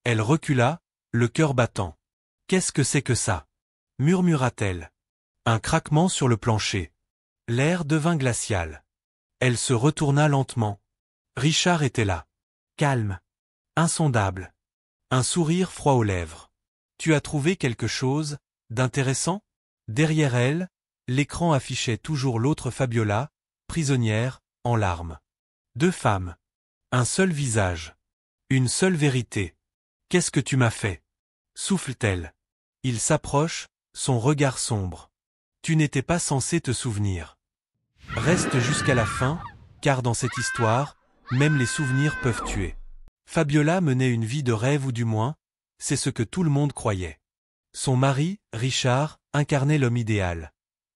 Elle recula, le cœur battant. Qu'est-ce que c'est que ça? Murmura-t-elle. Un craquement sur le plancher. L'air devint glacial. Elle se retourna lentement. Richard était là. Calme. Insondable. Un sourire froid aux lèvres. Tu as trouvé quelque chose d'intéressant? Derrière elle, l'écran affichait toujours l'autre Fabiola, prisonnière, en larmes. Deux femmes. Un seul visage. Une seule vérité. Qu'est-ce que tu m'as fait? Souffle-t-elle. Il s'approche, son regard sombre. Tu n'étais pas censé te souvenir. Reste jusqu'à la fin, car dans cette histoire, même les souvenirs peuvent tuer. Fabiola menait une vie de rêve ou du moins, c'est ce que tout le monde croyait. Son mari, Richard, incarnait l'homme idéal.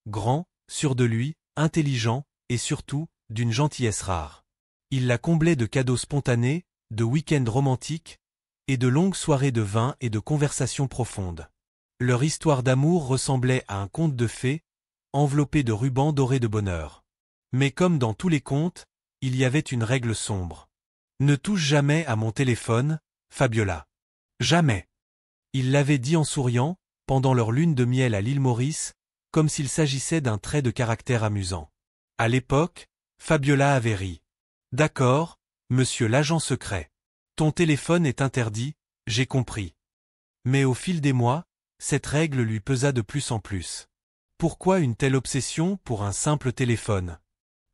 Grand, sûr de lui, intelligent, et surtout, d'une gentillesse rare. Il la comblait de cadeaux spontanés, de week-ends romantiques, et de longues soirées de vin et de conversations profondes. Leur histoire d'amour ressemblait à un conte de fées, enveloppé de rubans dorés de bonheur. Mais comme dans tous les contes, il y avait une règle sombre. Ne touche jamais à mon téléphone, Fabiola. Jamais. Il l'avait dit en souriant, pendant leur lune de miel à l'île Maurice, comme s'il s'agissait d'un trait de caractère amusant. À l'époque, Fabiola avait ri. D'accord, monsieur l'agent secret. Ton téléphone est interdit, j'ai compris. Mais au fil des mois, cette règle lui pesa de plus en plus. Pourquoi une telle obsession pour un simple téléphone?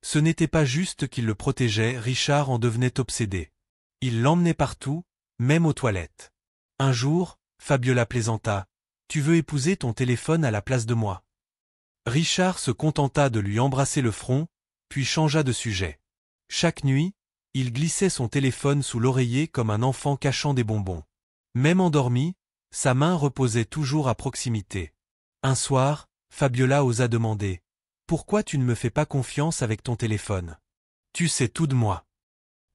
Ce n'était pas juste qu'il le protégeait, Richard en devenait obsédé. Il l'emmenait partout, même aux toilettes. Un jour, Fabiola plaisanta. Tu veux épouser ton téléphone à la place de moi? Richard se contenta de lui embrasser le front, puis changea de sujet. Chaque nuit, il glissait son téléphone sous l'oreiller comme un enfant cachant des bonbons. Même endormi, sa main reposait toujours à proximité. Un soir, Fabiola osa demander. Pourquoi tu ne me fais pas confiance avec ton téléphone? Tu sais tout de moi.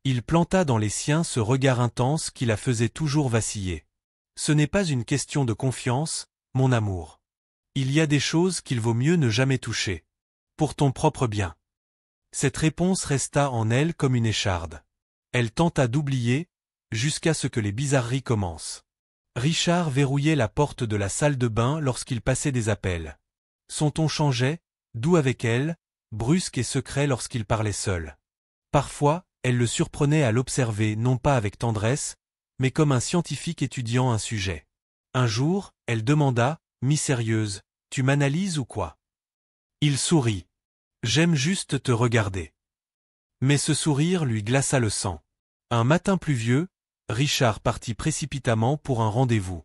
Il planta dans les siens ce regard intense qui la faisait toujours vaciller. Ce n'est pas une question de confiance, mon amour. Il y a des choses qu'il vaut mieux ne jamais toucher. Pour ton propre bien. Cette réponse resta en elle comme une écharde. Elle tenta d'oublier, jusqu'à ce que les bizarreries commencent. Richard verrouillait la porte de la salle de bain lorsqu'il passait des appels. Son ton changeait, doux avec elle, brusque et secret lorsqu'il parlait seul. Parfois, elle le surprenait à l'observer non pas avec tendresse, mais comme un scientifique étudiant un sujet. Un jour, elle demanda, mi-sérieuse, « Tu m'analyses ou quoi ?» Il sourit. « J'aime juste te regarder. » Mais ce sourire lui glaça le sang. Un matin pluvieux, Richard partit précipitamment pour un rendez-vous.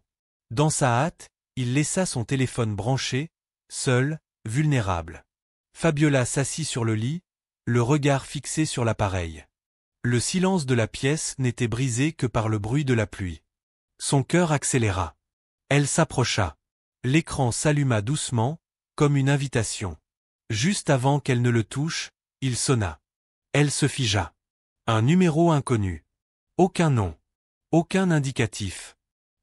Dans sa hâte, il laissa son téléphone branché, seul, vulnérable. Fabiola s'assit sur le lit, le regard fixé sur l'appareil. Le silence de la pièce n'était brisé que par le bruit de la pluie. Son cœur accéléra. Elle s'approcha. L'écran s'alluma doucement, comme une invitation. Juste avant qu'elle ne le touche, il sonna. Elle se figea. Un numéro inconnu. Aucun nom. Aucun indicatif.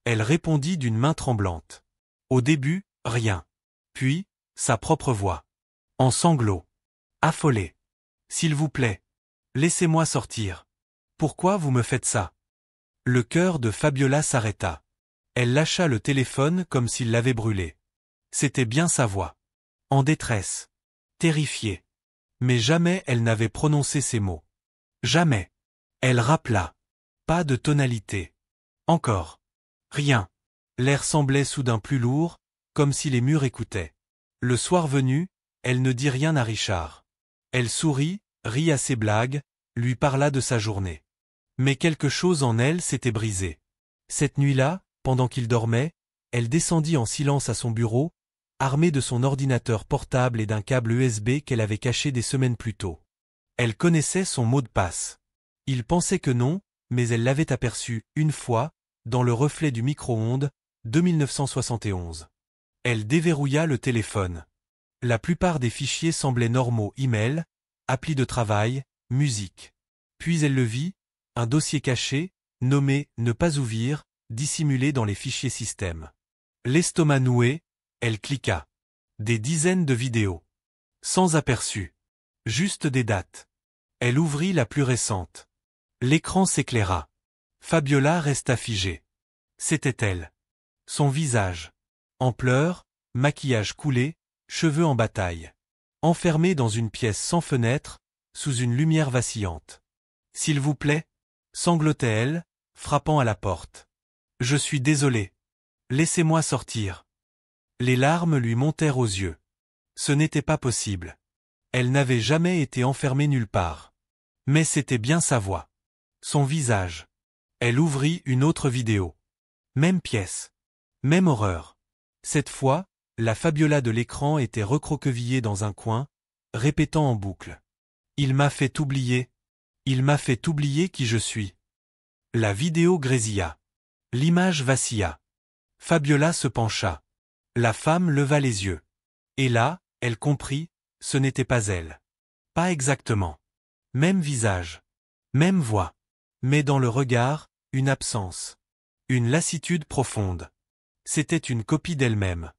Elle répondit d'une main tremblante. Au début, rien. Puis, sa propre voix. En sanglots. Affolée. S'il vous plaît. Laissez-moi sortir. Pourquoi vous me faites ça? Le cœur de Fabiola s'arrêta. Elle lâcha le téléphone comme s'il l'avait brûlé. C'était bien sa voix. En détresse. Terrifiée. Mais jamais elle n'avait prononcé ces mots. Jamais. Elle rappela. Pas de tonalité. Encore. Rien. L'air semblait soudain plus lourd, comme si les murs écoutaient. Le soir venu, elle ne dit rien à Richard. Elle sourit, rit à ses blagues, lui parla de sa journée. Mais quelque chose en elle s'était brisé. Cette nuit-là, pendant qu'il dormait, elle descendit en silence à son bureau, armée de son ordinateur portable et d'un câble USB qu'elle avait caché des semaines plus tôt. Elle connaissait son mot de passe. Il pensait que non, mais elle l'avait aperçu, une fois, dans le reflet du micro-ondes, de 1971. Elle déverrouilla le téléphone. La plupart des fichiers semblaient normaux, email, appli de travail, musique. Puis elle le vit, un dossier caché, nommé « Ne pas ouvrir », dissimulé dans les fichiers système. L'estomac noué, elle cliqua. Des dizaines de vidéos. Sans aperçu. Juste des dates. Elle ouvrit la plus récente. L'écran s'éclaira. Fabiola resta figée. C'était elle. Son visage. En pleurs, maquillage coulé, cheveux en bataille. Enfermée dans une pièce sans fenêtre, sous une lumière vacillante. « S'il vous plaît » sanglotait-elle, frappant à la porte. « Je suis désolée. Laissez-moi sortir. » Les larmes lui montèrent aux yeux. Ce n'était pas possible. Elle n'avait jamais été enfermée nulle part. Mais c'était bien sa voix. Son visage. Elle ouvrit une autre vidéo. Même pièce. Même horreur. Cette fois, la Fabiola de l'écran était recroquevillée dans un coin, répétant en boucle. « Il m'a fait oublier. Il m'a fait oublier qui je suis. » La vidéo grésilla. L'image vacilla. Fabiola se pencha. La femme leva les yeux. Et là, elle comprit, ce n'était pas elle. Pas exactement. Même visage. Même voix. Mais dans le regard, une absence. Une lassitude profonde. C'était une copie d'elle-même.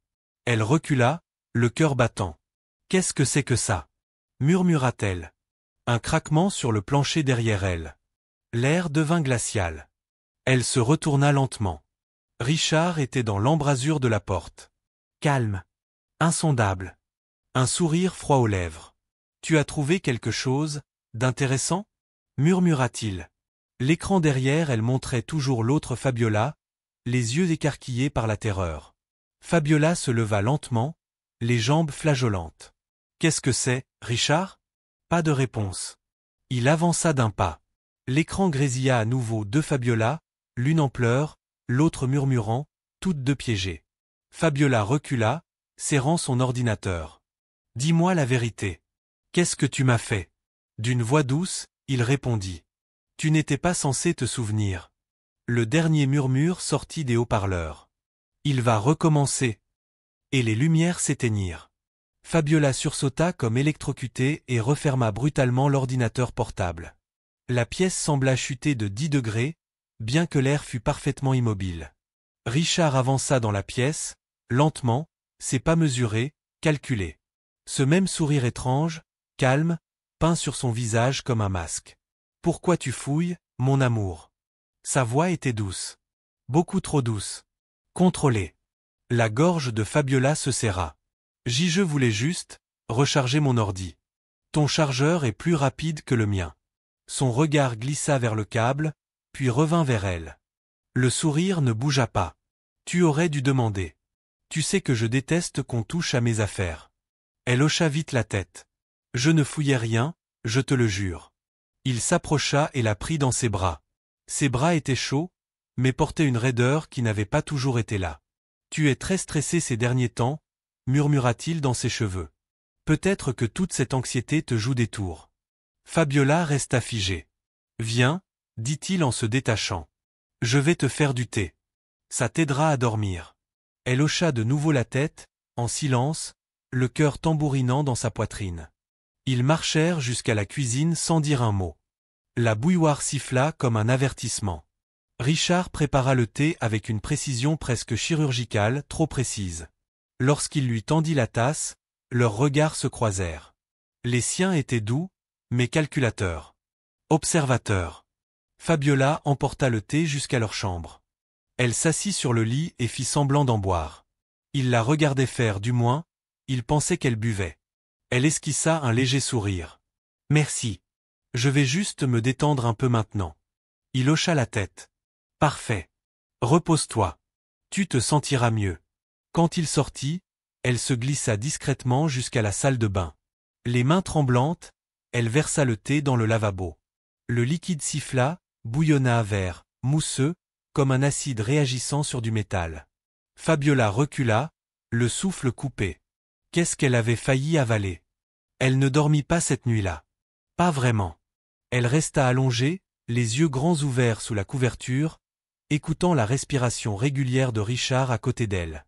Elle recula, le cœur battant. « Qu'est-ce que c'est que ça ?» murmura-t-elle. Un craquement sur le plancher derrière elle. L'air devint glacial. Elle se retourna lentement. Richard était dans l'embrasure de la porte. Calme. Insondable. Un sourire froid aux lèvres. « Tu as trouvé quelque chose d'intéressant » murmura-t-il. L'écran derrière elle montrait toujours l'autre Fabiola, les yeux écarquillés par la terreur. Fabiola se leva lentement, les jambes flageolantes. « Qu'est-ce que c'est, Richard ?» Pas de réponse. Il avança d'un pas. L'écran grésilla à nouveau deux Fabiola, l'une en pleurs, l'autre murmurant, toutes deux piégées. Fabiola recula, serrant son ordinateur. « Dis-moi la vérité. Qu'est-ce que tu m'as fait ?» D'une voix douce, il répondit. « Tu n'étais pas censé te souvenir. » Le dernier murmure sortit des haut-parleurs. « Il va recommencer. » Et les lumières s'éteignirent. Fabiola sursauta comme électrocutée et referma brutalement l'ordinateur portable. La pièce sembla chuter de 10 degrés, bien que l'air fût parfaitement immobile. Richard avança dans la pièce, lentement, ses pas mesurés, calculés. Ce même sourire étrange, calme, peint sur son visage comme un masque. « Pourquoi tu fouilles, mon amour ?» Sa voix était douce. Beaucoup trop douce. Contrôlée. La gorge de Fabiola se serra. « Je voulais juste recharger mon ordi. Ton chargeur est plus rapide que le mien. » Son regard glissa vers le câble, puis revint vers elle. Le sourire ne bougea pas. « Tu aurais dû demander. Tu sais que je déteste qu'on touche à mes affaires. » Elle hocha vite la tête. « Je ne fouillais rien, je te le jure. » Il s'approcha et la prit dans ses bras. Ses bras étaient chauds, mais portaient une raideur qui n'avait pas toujours été là. « Tu es très stressé ces derniers temps, » murmura-t-il dans ses cheveux. « Peut-être que toute cette anxiété te joue des tours. » Fabiola resta figée. « Viens, » dit-il en se détachant. « Je vais te faire du thé. Ça t'aidera à dormir. » Elle hocha de nouveau la tête, en silence, le cœur tambourinant dans sa poitrine. Ils marchèrent jusqu'à la cuisine sans dire un mot. La bouilloire siffla comme un avertissement. Richard prépara le thé avec une précision presque chirurgicale, trop précise. Lorsqu'il lui tendit la tasse, leurs regards se croisèrent. Les siens étaient doux, mais calculateurs. Observateurs. Fabiola emporta le thé jusqu'à leur chambre. Elle s'assit sur le lit et fit semblant d'en boire. Il la regardait faire, du moins, il pensait qu'elle buvait. Elle esquissa un léger sourire. « Merci. Je vais juste me détendre un peu maintenant. » Il hocha la tête. « Parfait. Repose-toi. Tu te sentiras mieux. » Quand il sortit, elle se glissa discrètement jusqu'à la salle de bain. Les mains tremblantes, elle versa le thé dans le lavabo. Le liquide siffla, bouillonna vert, mousseux, comme un acide réagissant sur du métal. Fabiola recula, le souffle coupé. Qu'est-ce qu'elle avait failli avaler? Elle ne dormit pas cette nuit-là. Pas vraiment. Elle resta allongée, les yeux grands ouverts sous la couverture, écoutant la respiration régulière de Richard à côté d'elle.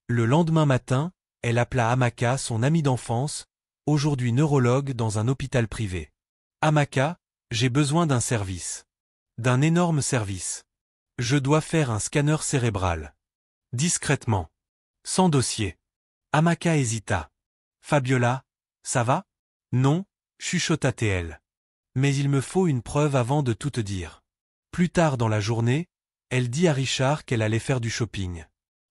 Le lendemain matin, elle appela Amaka, son amie d'enfance, aujourd'hui neurologue dans un hôpital privé. « Amaka, j'ai besoin d'un service. D'un énorme service. Je dois faire un scanner cérébral. » Discrètement. Sans dossier. Amaka hésita. « Fabiola, ça va ?»« Non, » chuchota-t-elle. « Mais il me faut une preuve avant de tout te dire. » Plus tard dans la journée, elle dit à Richard qu'elle allait faire du shopping.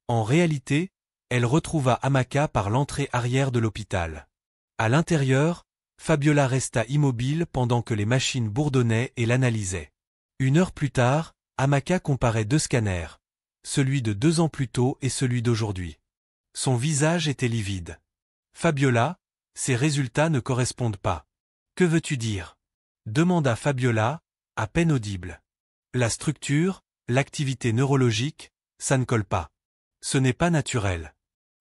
En réalité, elle retrouva Amaka par l'entrée arrière de l'hôpital. À l'intérieur, Fabiola resta immobile pendant que les machines bourdonnaient et l'analysaient. 1 heure plus tard, Amaka comparait 2 scanners, celui de 2 ans plus tôt et celui d'aujourd'hui. Son visage était livide. Fabiola, ces résultats ne correspondent pas. Que veux-tu dire? Demanda Fabiola, à peine audible. La structure, l'activité neurologique, ça ne colle pas. Ce n'est pas naturel.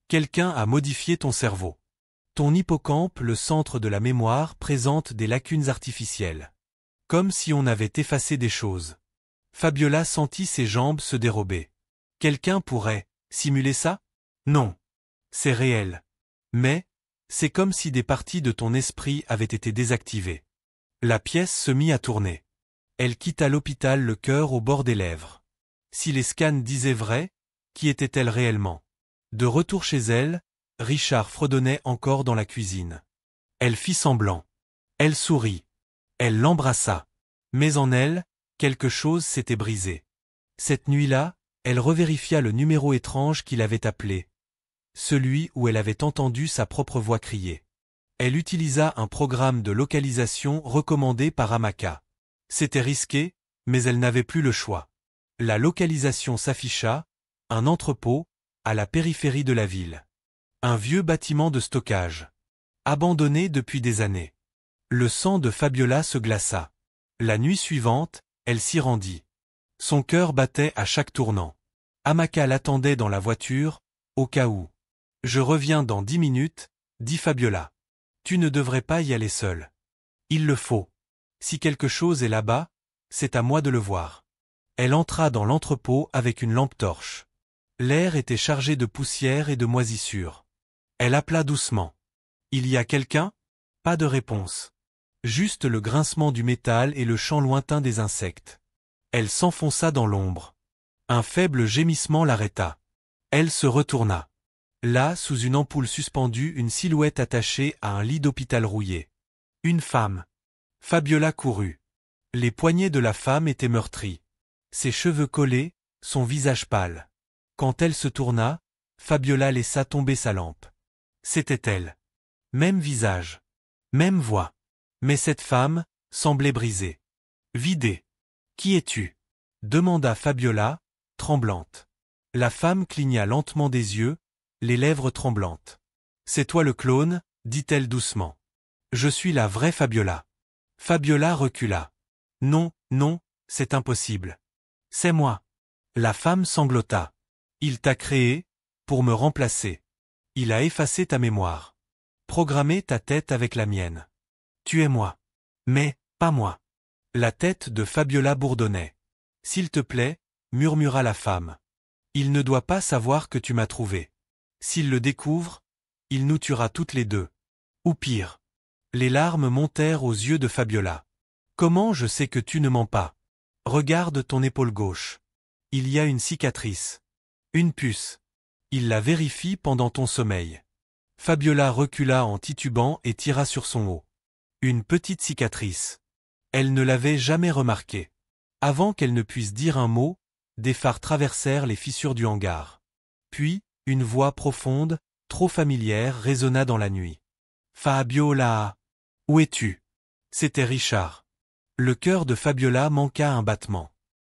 Quelqu'un a modifié ton cerveau. Ton hippocampe, le centre de la mémoire, présente des lacunes artificielles. Comme si on avait effacé des choses. Fabiola sentit ses jambes se dérober. Quelqu'un pourrait simuler ça? Non. C'est réel. Mais, c'est comme si des parties de ton esprit avaient été désactivées. La pièce se mit à tourner. Elle quitta l'hôpital le cœur au bord des lèvres. Si les scans disaient vrai, qui était-elle réellement? De retour chez elle, Richard fredonnait encore dans la cuisine. Elle fit semblant. Elle sourit. Elle l'embrassa. Mais en elle, quelque chose s'était brisé. Cette nuit-là, elle revérifia le numéro étrange qu'il avait appelé. Celui où elle avait entendu sa propre voix crier. Elle utilisa un programme de localisation recommandé par Amaka. C'était risqué, mais elle n'avait plus le choix. La localisation s'afficha, un entrepôt, à la périphérie de la ville. Un vieux bâtiment de stockage. Abandonné depuis des années. Le sang de Fabiola se glaça. La nuit suivante, elle s'y rendit. Son cœur battait à chaque tournant. Amaka l'attendait dans la voiture, au cas où. « Je reviens dans 10 minutes, dit Fabiola. Tu ne devrais pas y aller seule. Il le faut. Si quelque chose est là-bas, c'est à moi de le voir. Elle entra dans l'entrepôt avec une lampe torche. L'air était chargé de poussière et de moisissure. Elle appela doucement. Il y a quelqu'un? Pas de réponse. Juste le grincement du métal et le chant lointain des insectes. Elle s'enfonça dans l'ombre. Un faible gémissement l'arrêta. Elle se retourna. Là, sous une ampoule suspendue, une silhouette attachée à un lit d'hôpital rouillé. Une femme. Fabiola courut. Les poignets de la femme étaient meurtris. Ses cheveux collés, son visage pâle. Quand elle se tourna, Fabiola laissa tomber sa lampe. C'était elle. Même visage. Même voix. Mais cette femme semblait brisée. Vidée. Qui es-tu? Demanda Fabiola, tremblante. La femme cligna lentement des yeux, les lèvres tremblantes. C'est toi le clone, dit-elle doucement. Je suis la vraie Fabiola. Fabiola recula. Non, non, c'est impossible. C'est moi. La femme sanglota. Il t'a créé, pour me remplacer. Il a effacé ta mémoire. Programmé ta tête avec la mienne. Tu es moi. Mais, pas moi. La tête de Fabiola bourdonnait. S'il te plaît, murmura la femme. Il ne doit pas savoir que tu m'as trouvé. S'il le découvre, il nous tuera toutes les deux. Ou pire. Les larmes montèrent aux yeux de Fabiola. Comment je sais que tu ne mens pas? Regarde ton épaule gauche. Il y a une cicatrice. Une puce. Il la vérifie pendant ton sommeil. Fabiola recula en titubant et tira sur son haut. Une petite cicatrice. Elle ne l'avait jamais remarquée. Avant qu'elle ne puisse dire un mot, des phares traversèrent les fissures du hangar. Puis, une voix profonde, trop familière, résonna dans la nuit. Fabiola! Où es-tu? C'était Richard. Le cœur de Fabiola manqua un battement.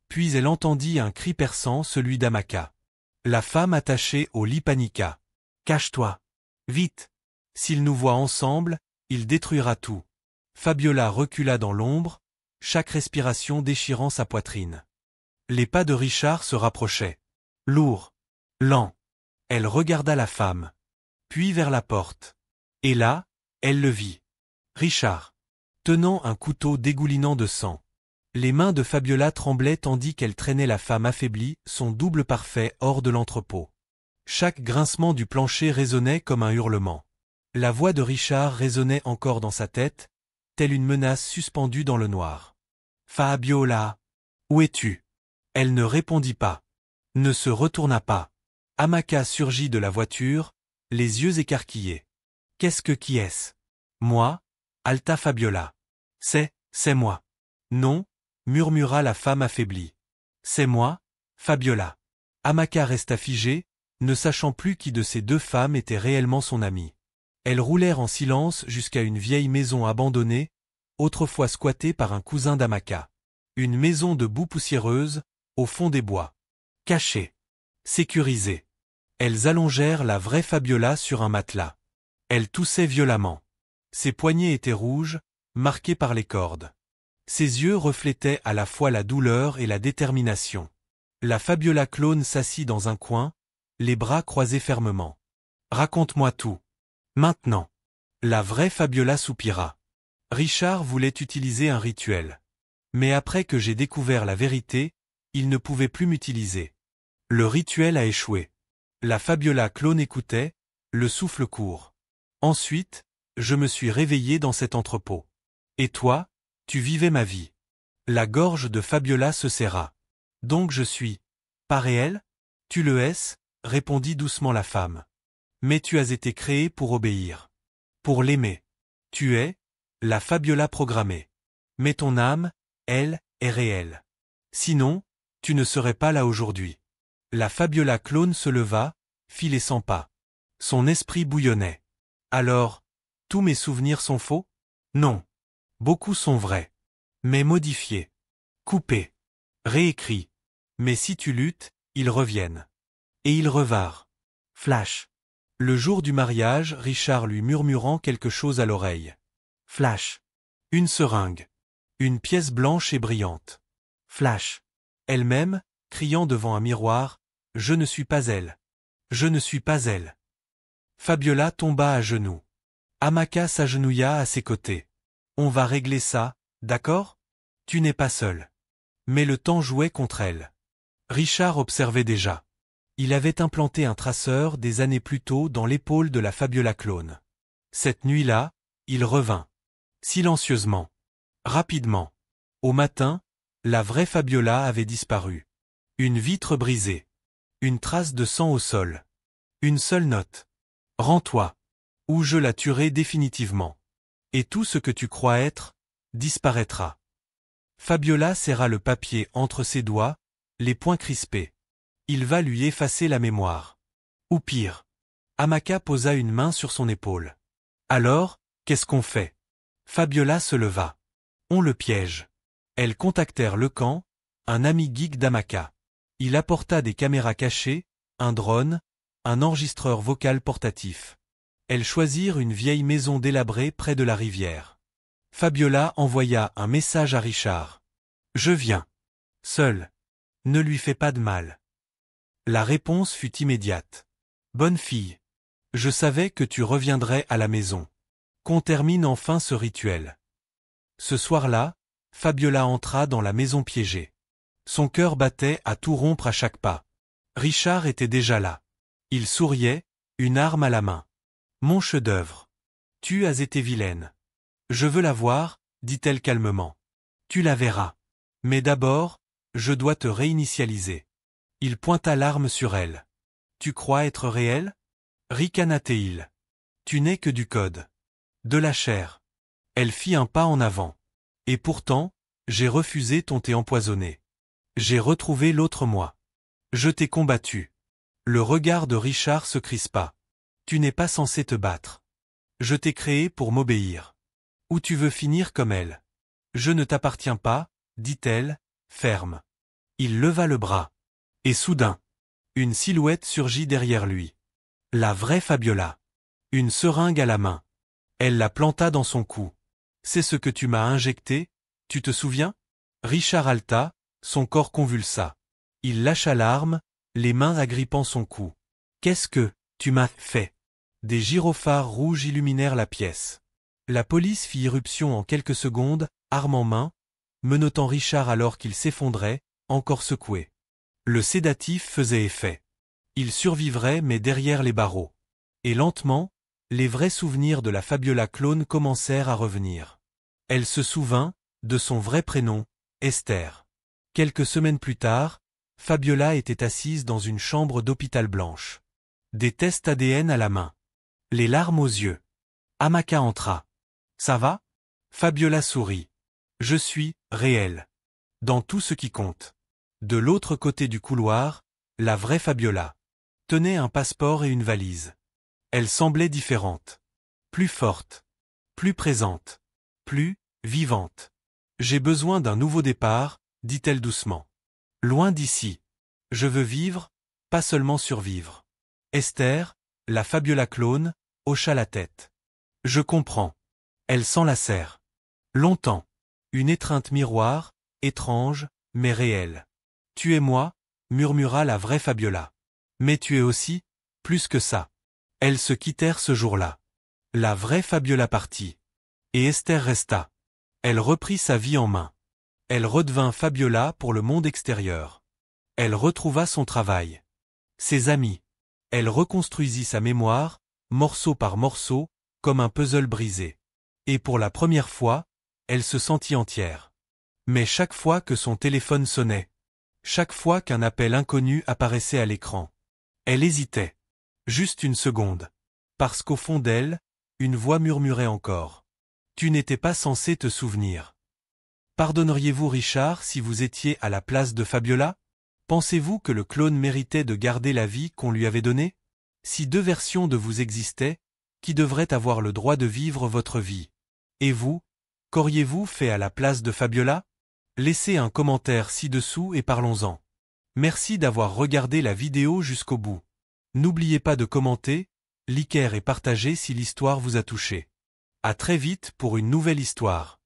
Puis elle entendit un cri perçant, celui d'Amaka. La femme attachée au lit paniqua. Cache-toi! Vite! S'il nous voit ensemble, il détruira tout. Fabiola recula dans l'ombre, chaque respiration déchirant sa poitrine. Les pas de Richard se rapprochaient. Lourds. Lents. Elle regarda la femme. Puis vers la porte. Et là, elle le vit. Richard. Tenant un couteau dégoulinant de sang. Les mains de Fabiola tremblaient tandis qu'elle traînait la femme affaiblie, son double parfait, hors de l'entrepôt. Chaque grincement du plancher résonnait comme un hurlement. La voix de Richard résonnait encore dans sa tête, telle une menace suspendue dans le noir. Fabiola! Où es-tu? Elle ne répondit pas. Ne se retourna pas. Amaka surgit de la voiture, les yeux écarquillés. Qu'est-ce que qui est-ce? Moi? Halta Fabiola. C'est moi. Non, murmura la femme affaiblie. C'est moi, Fabiola. Amaka resta figée, ne sachant plus qui de ces deux femmes était réellement son amie. Elles roulèrent en silence jusqu'à une vieille maison abandonnée, autrefois squattée par un cousin d'Amaka. Une maison de boue poussiéreuse, au fond des bois. Cachée. Sécurisée. Elles allongèrent la vraie Fabiola sur un matelas. Elle toussait violemment. Ses poignets étaient rouges, marqués par les cordes. Ses yeux reflétaient à la fois la douleur et la détermination. La Fabiola clone s'assit dans un coin, les bras croisés fermement. Raconte-moi tout. Maintenant. La vraie Fabiola soupira. Richard voulait utiliser un rituel. Mais après que j'ai découvert la vérité, il ne pouvait plus m'utiliser. Le rituel a échoué. La Fabiola clone écoutait, le souffle court. Ensuite, je me suis réveillé dans cet entrepôt. Et toi, tu vivais ma vie. La gorge de Fabiola se serra. Donc je suis pas réel? Tu le es, répondit doucement la femme. Mais tu as été créé pour obéir. Pour l'aimer. Tu es la Fabiola programmée. Mais ton âme, elle, est réelle. Sinon, tu ne serais pas là aujourd'hui. La Fabiola clone se leva, fit les 100 pas. Son esprit bouillonnait. Alors, tous mes souvenirs sont faux? Non. Beaucoup sont vrais. Mais modifiés. Coupés. Réécrits. Mais si tu luttes, ils reviennent. Et ils revinrent. Flash. Le jour du mariage, Richard lui murmurant quelque chose à l'oreille. Flash. Une seringue. Une pièce blanche et brillante. Flash. Elle-même, criant devant un miroir, « Je ne suis pas elle. Je ne suis pas elle. » Fabiola tomba à genoux. Amaka s'agenouilla à ses côtés. « On va régler ça, d'accord? Tu n'es pas seul. » Mais le temps jouait contre elle. Richard observait déjà. Il avait implanté un traceur des années plus tôt dans l'épaule de la Fabiola clone. Cette nuit-là, il revint. Silencieusement. Rapidement. Au matin, la vraie Fabiola avait disparu. Une vitre brisée. Une trace de sang au sol. Une seule note. Rends-toi. Ou je la tuerai définitivement. Et tout ce que tu crois être, disparaîtra. Fabiola serra le papier entre ses doigts, les poings crispés. Il va lui effacer la mémoire. Ou pire. Amaka posa une main sur son épaule. Alors, qu'est-ce qu'on fait? Fabiola se leva. On le piège. Elles contactèrent le camp, un ami geek d'Amaka. Il apporta des caméras cachées, un drone, un enregistreur vocal portatif. Elles choisirent une vieille maison délabrée près de la rivière. Fabiola envoya un message à Richard. « Je viens. Seul. Ne lui fais pas de mal. » La réponse fut immédiate. « Bonne fille. Je savais que tu reviendrais à la maison. Qu'on termine enfin ce rituel. » Ce soir-là, Fabiola entra dans la maison piégée. Son cœur battait à tout rompre à chaque pas. Richard était déjà là. Il souriait, une arme à la main. « Mon chef-d'œuvre. Tu as été vilaine. Je veux la voir, dit-elle calmement. Tu la verras. Mais d'abord, je dois te réinitialiser. Il pointa l'arme sur elle. Tu crois être réel? Ricana-t-il. Tu n'es que du code. De la chair. Elle fit un pas en avant. Et pourtant, j'ai refusé ton thé empoisonné. J'ai retrouvé l'autre moi. Je t'ai combattu. Le regard de Richard se crispa. Tu n'es pas censé te battre. Je t'ai créé pour m'obéir. Ou tu veux finir comme elle? Je ne t'appartiens pas, dit-elle, ferme. Il leva le bras. Et soudain, une silhouette surgit derrière lui. La vraie Fabiola. Une seringue à la main. Elle la planta dans son cou. C'est ce que tu m'as injecté, tu te souviens? Richard halta, son corps convulsa. Il lâcha l'arme, les mains agrippant son cou. Qu'est-ce que tu m'as fait? Des gyrophares rouges illuminèrent la pièce. La police fit irruption en quelques secondes, arme en main, menottant Richard alors qu'il s'effondrait, encore secoué. Le sédatif faisait effet. Il survivrait mais derrière les barreaux. Et lentement, les vrais souvenirs de la Fabiola clone commencèrent à revenir. Elle se souvint de son vrai prénom, Esther. Quelques semaines plus tard, Fabiola était assise dans une chambre d'hôpital blanche. Des tests ADN à la main. Les larmes aux yeux. Amaka entra. « Ça va ?» Fabiola sourit. « Je suis réelle. Dans tout ce qui compte. De l'autre côté du couloir, la vraie Fabiola tenait un passeport et une valise. Elle semblait différente. Plus forte. Plus présente. Plus vivante. « J'ai besoin d'un nouveau départ, dit-elle doucement. Loin d'ici. Je veux vivre, pas seulement survivre. Esther, la Fabiola clone, hocha la tête. Je comprends. Elle s'enlacèrent. Longtemps. Une étreinte miroir, étrange, mais réelle. Tu es moi, murmura la vraie Fabiola. Mais tu es aussi, plus que ça. Elles se quittèrent ce jour-là. La vraie Fabiola partit. Et Esther resta. Elle reprit sa vie en main. Elle redevint Fabiola pour le monde extérieur. Elle retrouva son travail. Ses amis. Elle reconstruisit sa mémoire, morceau par morceau, comme un puzzle brisé. Et pour la première fois, elle se sentit entière. Mais chaque fois que son téléphone sonnait, chaque fois qu'un appel inconnu apparaissait à l'écran, elle hésitait. Juste une seconde. Parce qu'au fond d'elle, une voix murmurait encore. Tu n'étais pas censé te souvenir. Pardonneriez-vous Richard si vous étiez à la place de Fabiola? Pensez-vous que le clone méritait de garder la vie qu'on lui avait donnée? Si deux versions de vous existaient, qui devrait avoir le droit de vivre votre vie? Et vous, qu'auriez-vous fait à la place de Fabiola? Laissez un commentaire ci-dessous et parlons-en. Merci d'avoir regardé la vidéo jusqu'au bout. N'oubliez pas de commenter, liker et partager si l'histoire vous a touché. À très vite pour une nouvelle histoire.